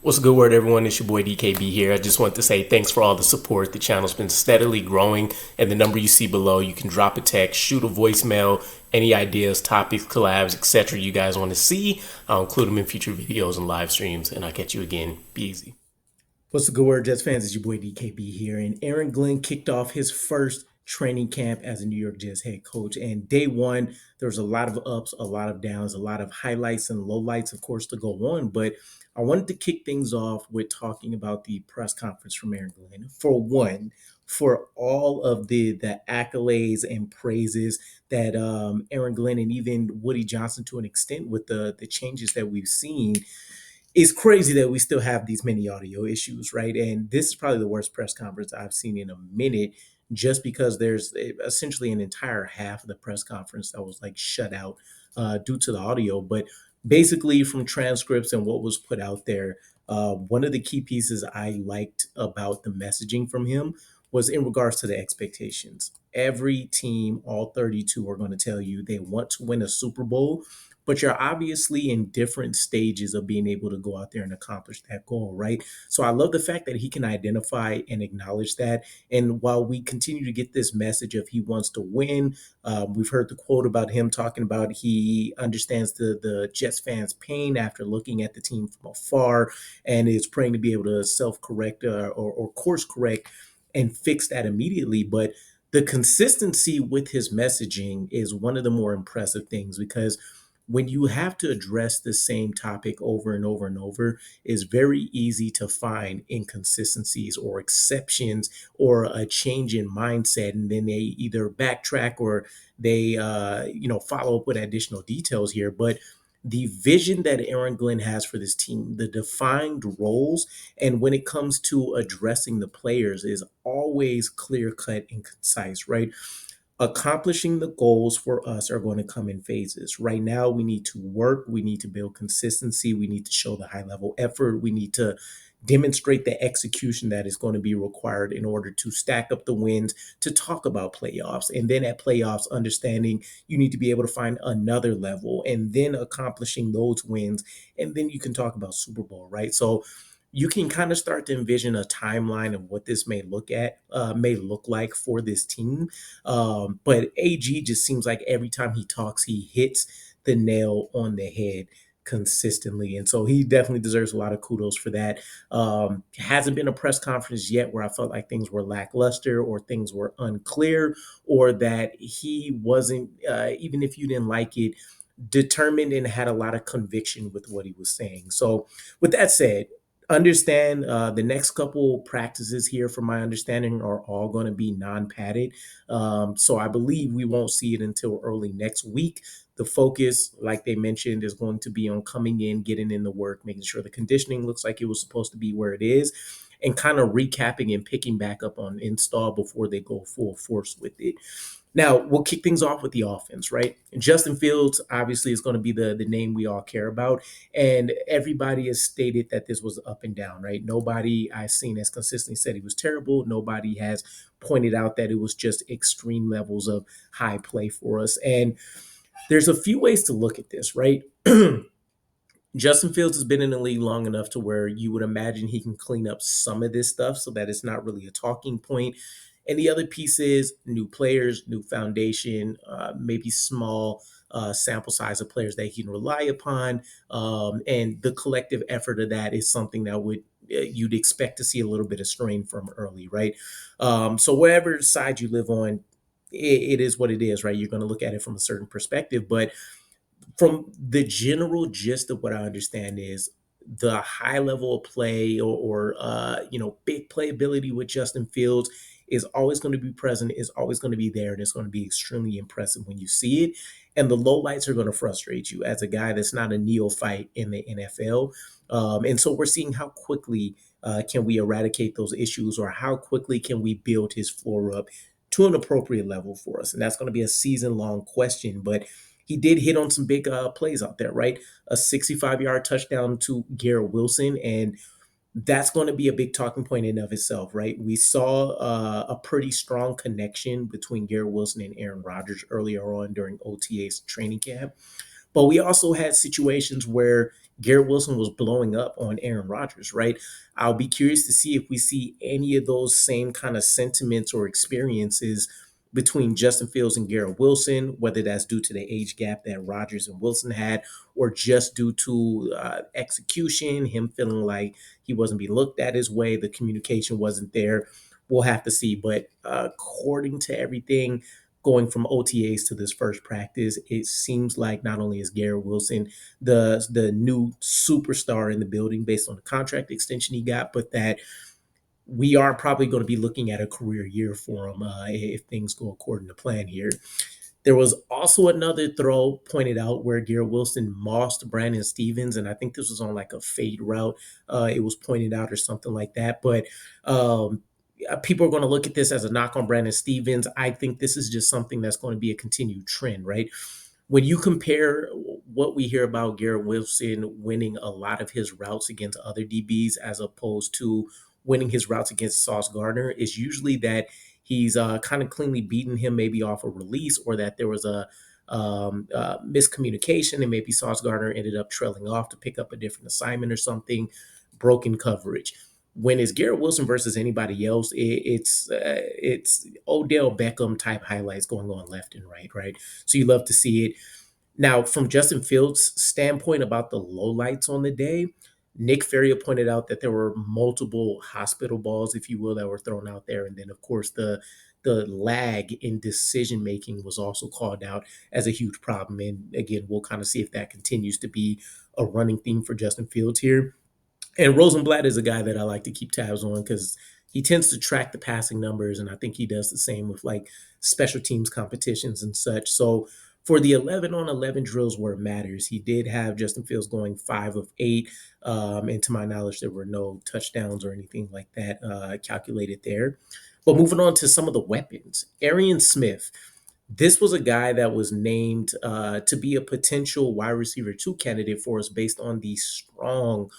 What's a good word, everyone? It's your boy DKB here. I just want to say thanks for all the support. The channel's been steadily growing, and the number you see below, you can drop a text, shoot a voicemail, any ideas, topics, collabs, etc. you guys want to see. I'll include them in future videos and live streams, and I'll catch you again. Be easy. What's the good word, Jets fans? It's your boy DKB here. And Aaron Glenn kicked off his first training camp as a New York Jets head coach. And day one, there was a lot of ups, a lot of downs, a lot of highlights and lowlights, of course, to go on. But I wanted to kick things off with talking about the press conference from Aaron Glenn. For one, for all of the accolades and praises that Aaron Glenn and even Woody Johnson, to an extent, with the changes that we've seen, it's crazy that we still have these many audio issues, right? And this is probably the worst press conference I've seen in a minute, just because there's essentially an entire half of the press conference that was like shut out due to the audio. But basically, from transcripts and what was put out there, one of the key pieces I liked about the messaging from him was in regards to the expectations. Every team, all 32, are going to tell you they want to win a Super Bowl, but you're obviously in different stages of being able to go out there and accomplish that goal, right? So I love the fact that he can identify and acknowledge that. And while we continue to get this message of he wants to win, we've heard the quote about him talking about he understands the Jets fans' pain after looking at the team from afar and is praying to be able to self-correct or course correct and fix that immediately. But the consistency with his messaging is one of the more impressive things, because when you have to address the same topic over and over and over, it's very easy to find inconsistencies or exceptions or a change in mindset, and then they either backtrack or they follow up with additional details here. But the vision that Aaron Glenn has for this team, the defined roles, and when it comes to addressing the players, is always clear cut and concise, right? Accomplishing the goals for us are going to come in phases. Right now, we need to work, we need to build consistency, we need to show the high level effort, we need to demonstrate the execution that is going to be required in order to stack up the wins to talk about playoffs. And then at playoffs, understanding you need to be able to find another level and then accomplishing those wins. And then you can talk about Super Bowl, right? So you can kind of start to envision a timeline of what this may look like for this team. But AG just seems like every time he talks, he hits the nail on the head consistently, and so he definitely deserves a lot of kudos for that. Hasn't been a press conference yet where I felt like things were lackluster or things were unclear, or that he wasn't, even if you didn't like it, determined and had a lot of conviction with what he was saying. So with that said, understand the next couple practices here, from my understanding, are all going to be non-padded. So I believe we won't see it until early next week. The focus, like they mentioned, is going to be on coming in, getting in the work, making sure the conditioning looks like it was supposed to be where it is, and kind of recapping and picking back up on install before they go full force with it. Now, we'll kick things off with the offense, right? Justin Fields obviously is going to be the name we all care about. And everybody has stated that this was up and down, right? Nobody I've seen has consistently said he was terrible. Nobody has pointed out that it was just extreme levels of high play for us. And there's a few ways to look at this, right? Justin Fields has been in the league long enough to where you would imagine he can clean up some of this stuff so that it's not really a talking point. And the other piece is new players, new foundation, maybe small sample size of players that he can rely upon. And the collective effort of that is something that would you'd expect to see a little bit of strain from early, right? So whatever side you live on, it is what it is, right? You're going to look at it from a certain perspective, but from the general gist of what I understand is the high level of play, or big playability with Justin Fields is always going to be present, is always going to be there, and it's going to be extremely impressive when you see it. And the low lights are going to frustrate you as a guy that's not a neophyte in the NFL. And so we're seeing how quickly can we eradicate those issues, or how quickly can we build his floor up to an appropriate level for us. And that's going to be a season long question, but he did hit on some big plays out there, right? A 65-yard touchdown to Garrett Wilson, and that's going to be a big talking point in of itself, right? We saw a pretty strong connection between Garrett Wilson and Aaron Rodgers earlier on during OTA's training camp. But we also had situations where Garrett Wilson was blowing up on Aaron Rodgers, right? I'll be curious to see if we see any of those same kind of sentiments or experiences between Justin Fields and Garrett Wilson, whether that's due to the age gap that Rodgers and Wilson had, or just due to execution, him feeling like he wasn't being looked at his way, the communication wasn't there. We'll have to see. But according to everything, going from OTAs to this first practice, it seems like not only is Garrett Wilson the new superstar in the building based on the contract extension he got, but that we are probably going to be looking at a career year for him if things go according to plan here. There was also another throw pointed out where Garrett Wilson mossed Brandon Stevens, and I think this was on like a fade route. It was pointed out or something like that. But people are going to look at this as a knock on Brandon Stevens. I think this is just something that's going to be a continued trend, right? When you compare what we hear about Garrett Wilson winning a lot of his routes against other DBs as opposed to winning his routes against Sauce Gardner, is usually that he's kind of cleanly beaten him maybe off a release, or that there was a miscommunication and maybe Sauce Gardner ended up trailing off to pick up a different assignment or something, broken coverage. When it's Garrett Wilson versus anybody else, it's Odell Beckham type highlights going on left and right, right? So you love to see it. Now, from Justin Fields' standpoint about the lowlights on the day, Nick Ferrier pointed out that there were multiple hospital balls, if you will, that were thrown out there, and then of course the lag in decision making was also called out as a huge problem. And again, we'll kind of see if that continues to be a running theme for Justin Fields here. And Rosenblatt is a guy that I like to keep tabs on because he tends to track the passing numbers, and I think he does the same with like special teams competitions and such. So for the 11 on 11 drills where it matters, he did have Justin Fields going 5 of 8. And to my knowledge, there were no touchdowns or anything like that calculated there. But moving on to some of the weapons, Arian Smith. This was a guy that was named to be a potential wide receiver 2 candidate for us based on the strong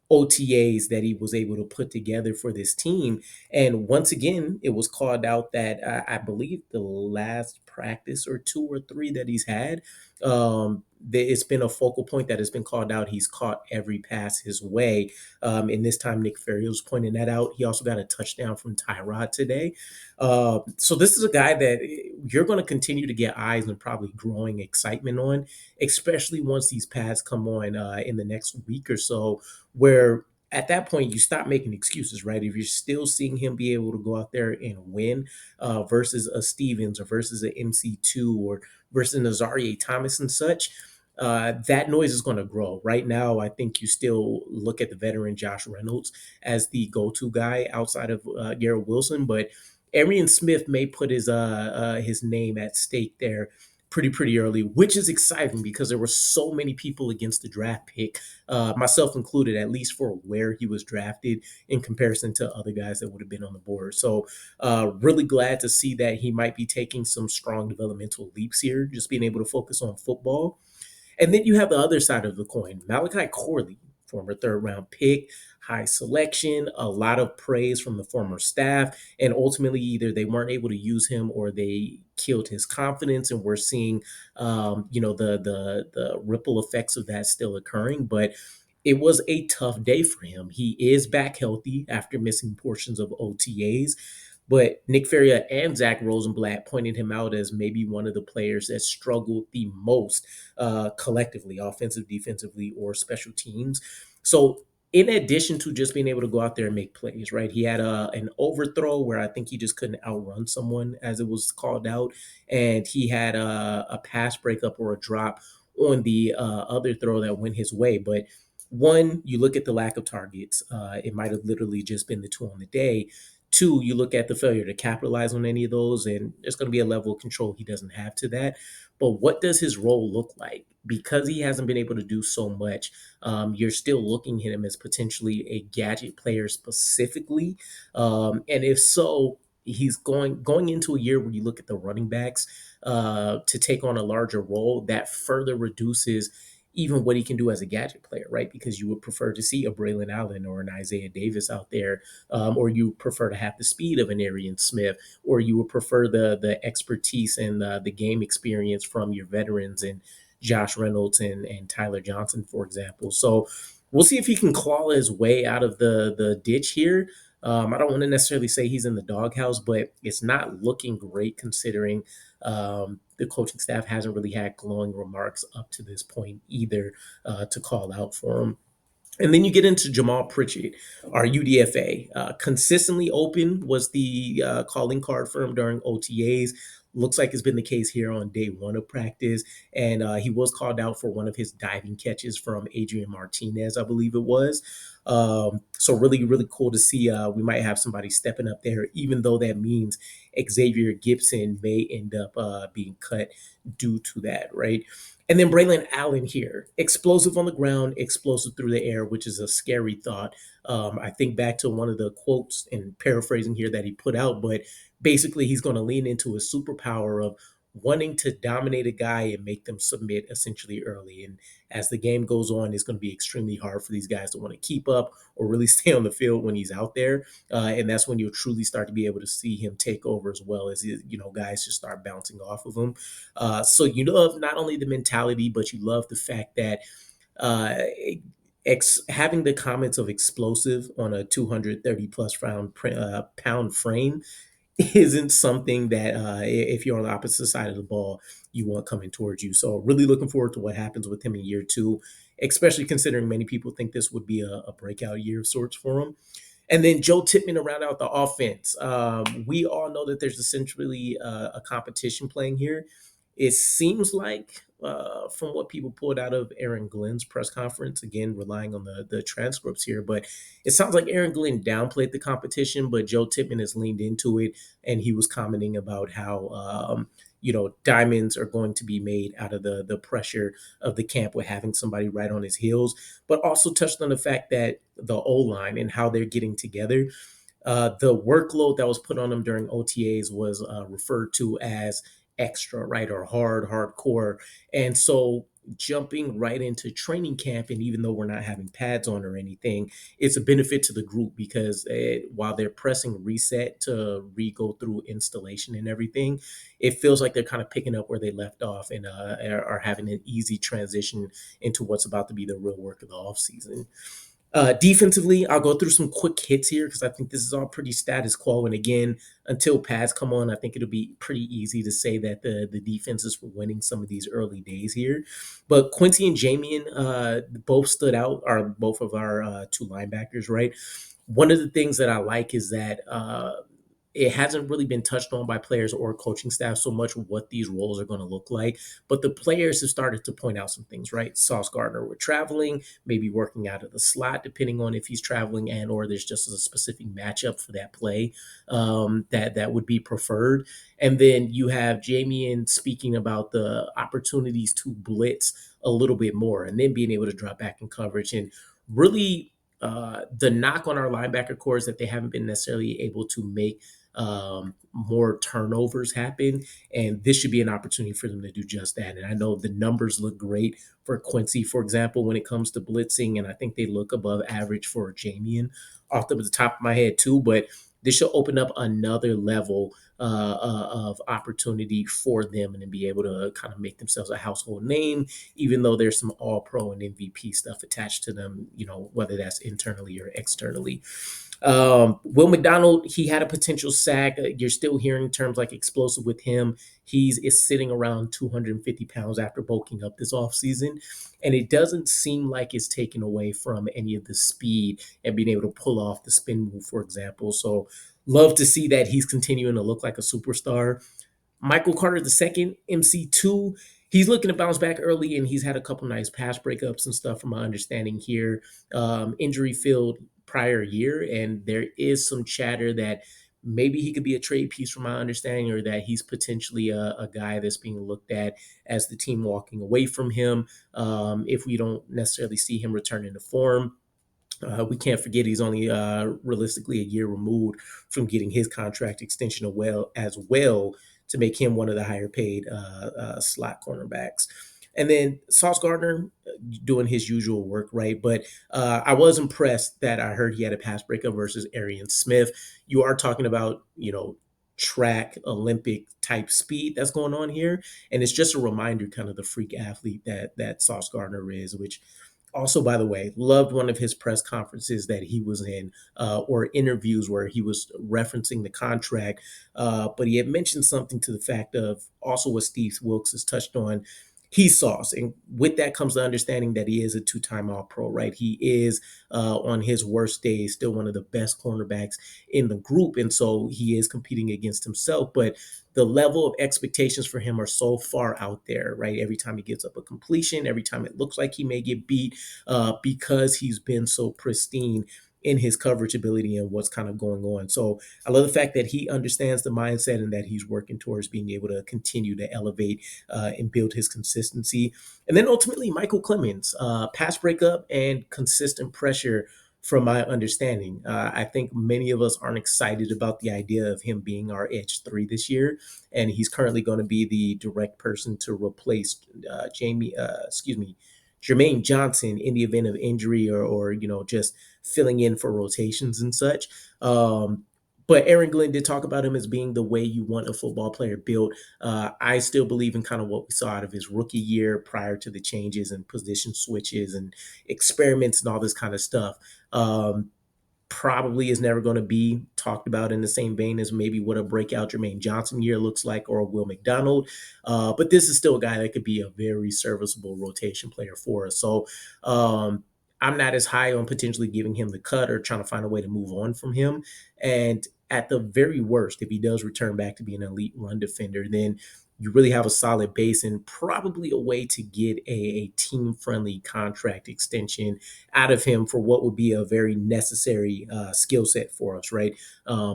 OTAs that he was able to put together for this team. And once again, it was called out that I believe the last practice or 2 or 3 that he's had, it's been a focal point that has been called out. He's caught every pass his way. And this time, Nick Ferrier was pointing that out. He also got a touchdown from Tyrod today. So this is a guy that you're going to continue to get eyes and probably growing excitement on, especially once these pads come on in the next week or so, where at that point you stop making excuses, right? If you're still seeing him be able to go out there and win versus a Stevens or versus an MC2 or versus Nazarie Thomas and such, that noise is going to grow. Right now, I think you still look at the veteran Josh Reynolds as the go-to guy outside of Garrett Wilson, but Arian Smith may put his name at stake there pretty early, which is exciting because there were so many people against the draft pick, myself included, at least for where he was drafted in comparison to other guys that would have been on the board. So really glad to see that he might be taking some strong developmental leaps here, just being able to focus on football. And then you have the other side of the coin, Malachi Corley, former third round pick, high selection, a lot of praise from the former staff, and ultimately either they weren't able to use him or they killed his confidence, and we're seeing, the ripple effects of that still occurring. But it was a tough day for him. He is back healthy after missing portions of OTAs. But Nick Ferrier and Zach Rosenblatt pointed him out as maybe one of the players that struggled the most collectively, offensive, defensively, or special teams. So in addition to just being able to go out there and make plays, right? He had an overthrow where I think he just couldn't outrun someone, as it was called out, and he had a pass breakup or a drop on the other throw that went his way. But one, you look at the lack of targets. It might have literally just been the 2 on the day. 2, you look at the failure to capitalize on any of those, and there's going to be a level of control he doesn't have to that. But what does his role look like? Because he hasn't been able to do so much, you're still looking at him as potentially a gadget player specifically. And if so, he's going into a year where you look at the running backs to take on a larger role that further reduces even what he can do as a gadget player, right? Because you would prefer to see a Braylon Allen or an Isaiah Davis out there, or you prefer to have the speed of an Arian Smith, or you would prefer the expertise and the game experience from your veterans. And Josh Reynolds and Tyler Johnson, for example. So we'll see if he can claw his way out of the ditch here. I don't want to necessarily say he's in the doghouse, but it's not looking great considering the coaching staff hasn't really had glowing remarks up to this point either to call out for him. And then you get into Jamal Pritchette, our UDFA. Consistently open was the calling card for him during OTAs. Looks like it's been the case here on day one of practice. And he was called out for one of his diving catches from Adrian Martinez, I believe it was. So really, really cool to see. We might have somebody stepping up there, even though that means Xavier Gibson may end up being cut due to that, right? And then Braylon Allen here, explosive on the ground, explosive through the air, which is a scary thought. I think back to one of the quotes and paraphrasing here that he put out, but basically he's going to lean into his superpower of wanting to dominate a guy and make them submit essentially early. And as the game goes on, it's going to be extremely hard for these guys to want to keep up or really stay on the field when he's out there. And that's when you'll truly start to be able to see him take over as well as, guys just start bouncing off of him. So you love not only the mentality, but you love the fact that uh, having the comments of explosive on a 230 plus pound frame isn't something that if you're on the opposite side of the ball, you want coming towards you. So really looking forward to what happens with him in year two, especially considering many people think this would be a breakout year of sorts for him. And then Joe Tippmann to round out the offense. We all know that there's essentially a competition playing here. It seems like, from what people pulled out of Aaron Glenn's press conference, again, relying on the transcripts here, but it sounds like Aaron Glenn downplayed the competition, but Joe Tippmann has leaned into it, and he was commenting about how, diamonds are going to be made out of the pressure of the camp with having somebody right on his heels, but also touched on the fact that the O-line and how they're getting together. The workload that was put on them during OTAs was referred to as extra, right, or hardcore. And so jumping right into training camp, and even though we're not having pads on or anything, it's a benefit to the group because while they're pressing reset to re-go through installation and everything, it feels like they're kind of picking up where they left off and are having an easy transition into what's about to be the real work of the offseason. Defensively, I'll go through some quick hits here because I think this is all pretty status quo. And again, until pads come on, I think it'll be pretty easy to say that the defenses were winning some of these early days here. But Quincy and Jamian both stood out, are both of our two linebackers, right? One of the things that I like is that it hasn't really been touched on by players or coaching staff so much what these roles are going to look like. But the players have started to point out some things, right? Sauce Gardner, we're traveling, maybe working out of the slot, depending on if he's traveling and or there's just a specific matchup for that play that would be preferred. And then you have Jamian speaking about the opportunities to blitz a little bit more and then being able to drop back in coverage and really the knock on our linebacker core is that they haven't been necessarily able to make more turnovers happen. And this should be an opportunity for them to do just that. And I know the numbers look great for Quincy, for example, when it comes to blitzing. And I think they look above average for Jamian off the top of my head, too. But this should open up another level of opportunity for them and to be able to kind of make themselves a household name, even though there's some all pro and MVP stuff attached to them, whether that's internally or externally. Will McDonald, he had a potential sack. You're still hearing terms like explosive with him. Is sitting around 250 pounds after bulking up this offseason. And it doesn't seem like it's taken away from any of the speed and being able to pull off the spin move, for example. So love to see that he's continuing to look like a superstar. Michael Carter II, MC2, he's looking to bounce back early, and he's had a couple nice pass breakups and stuff from my understanding here. Injury filled prior year, and there is some chatter that maybe he could be a trade piece from my understanding, or that he's potentially a guy that's being looked at as the team walking away from him if we don't necessarily see him returning to form. We can't forget he's only realistically a year removed from getting his contract extension as well to make him one of the higher paid slot cornerbacks. And then Sauce Gardner doing his usual work, right? But I was impressed that I heard he had a pass breakup versus Aryan Smith. You are talking about, track Olympic type speed that's going on here. And it's just a reminder kind of the freak athlete that Sauce Gardner is, which also, by the way, loved one of his press conferences that he was in, or interviews where he was referencing the contract. But he had mentioned something to the fact of also what Steve Wilkes has touched on. He's Sauce, and with that comes the understanding that he is a two-time All-Pro, right? He is on his worst days still one of the best cornerbacks in the group, and so he is competing against himself. But the level of expectations for him are so far out there, right? Every time he gives up a completion, every time it looks like he may get beat, because he's been so pristine in his coverage ability and what's kind of going on. So I love the fact that he understands the mindset and that he's working towards being able to continue to elevate and build his consistency. And then ultimately, Michael Clemens, pass breakup and consistent pressure. From my understanding, I think many of us aren't excited about the idea of him being our edge three this year, and he's currently going to be the direct person to replace Jermaine Johnson in the event of injury or just filling in for rotations and such. But Aaron Glenn did talk about him as being the way you want a football player built. I still believe in kind of what we saw out of his rookie year prior to the changes and position switches and experiments and all this kind of stuff. Probably is never going to be talked about in the same vein as maybe what a breakout Jermaine Johnson year looks like or a Will McDonald. But this is still a guy that could be a very serviceable rotation player for us. So I'm not as high on potentially giving him the cut or trying to find a way to move on from him. And at the very worst, if he does return back to be an elite run defender, then you really have a solid base and probably a way to get a team-friendly contract extension out of him for what would be a very necessary skill set for us, right?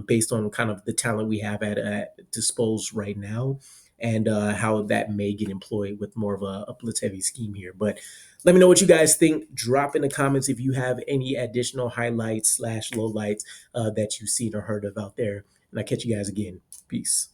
Based on kind of the talent we have at disposal right now and how that may get employed with more of a blitz-heavy scheme here. But let me know what you guys think. Drop in the comments if you have any additional highlights / lowlights that you've seen or heard of out there. And I'll catch you guys again. Peace.